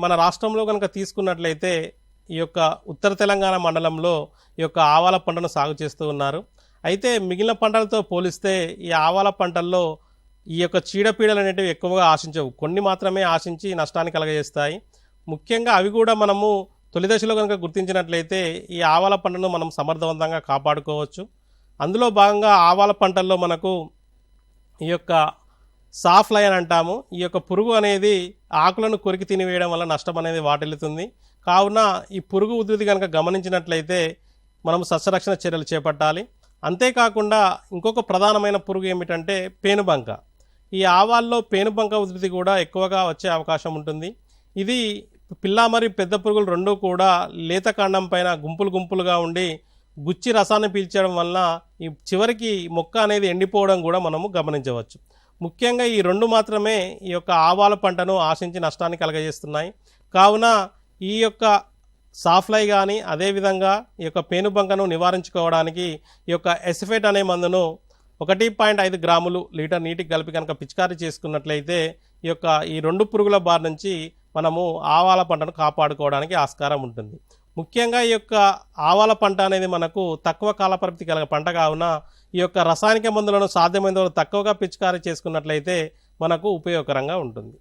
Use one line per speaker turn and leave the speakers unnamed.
మన రాష్ట్రంలో కనుక తీసుకున్నట్లయితే ఈ యొక్క ఉత్తర తెలంగాణ మండలంలో ఈ యొక్క ఆవాల పంటను సాగు చేస్తూ ఉన్నారు. అయితే మిగిలిన పంటలతో పోలిస్తే ఈ ఆవాల పంటల్లో ఈ యొక్క చీడపీడలు అనేటివి ఎక్కువగా ఆశించవు, కొన్ని మాత్రమే ఆశించి నష్టాన్ని కలగజేస్తాయి. ముఖ్యంగా అవి కూడా మనము తొలి దశలో కనుక గుర్తించినట్లయితే ఈ ఆవాల పంటను మనం సమర్థవంతంగా కాపాడుకోవచ్చు. అందులో భాగంగా ఆవాల పంటల్లో మనకు ఈ యొక్క సాఫ్లై అని అంటాము. ఈ యొక్క పురుగు అనేది ఆకులను కొరికి తినివేయడం వల్ల నష్టం అనేది వాటిల్లుతుంది. కావున ఈ పురుగు ఉధృతి కనుక గమనించినట్లయితే మనం సస్యరక్షణ చర్యలు చేపట్టాలి. అంతేకాకుండా ఇంకొక ప్రధానమైన పురుగు ఏమిటంటే పేనుబంక. ఈ ఆవాల్లో పేనుబంక ఉధృతి కూడా ఎక్కువగా వచ్చే అవకాశం ఉంటుంది. ఇది పిల్ల మరియు పెద్ద పురుగులు రెండూ కూడా లేత కాండం పైన గుంపులు గుంపులుగా ఉండి గుచ్చి రసాన్ని పీల్చడం వలన ఈ చివరికి మొక్క అనేది ఎండిపోవడం కూడా మనము గమనించవచ్చు. ముఖ్యంగా ఈ రెండు మాత్రమే ఈ యొక్క ఆవాల పంటను ఆశించి నష్టాన్ని కలగజేస్తున్నాయి. కావున ఈ యొక్క సాఫ్లై కానీ అదేవిధంగా ఈ యొక్క పేనుబంకను నివారించుకోవడానికి ఈ యొక్క ఎసిఫేట్ అనే మందును 1.5 గ్రాములు లీటర్ నీటికి కలిపి కనుక పిచికారీ చేసుకున్నట్లయితే ఈ రెండు పురుగుల బారి నుంచి మనము ఆవాల పంటను కాపాడుకోవడానికి ఆస్కారం ఉంటుంది. ముఖ్యంగా ఈ యొక్క ఆవాల పంట అనేది మనకు తక్కువ కాలపరిమితి కలిగిన పంట కావున ఈ యొక్క రసాయనిక మందులను సాధ్యమైనంత తక్కువగా పిచికారీ చేసుకున్నట్లయితే మనకు ఉపయోగకరంగా ఉంటుంది.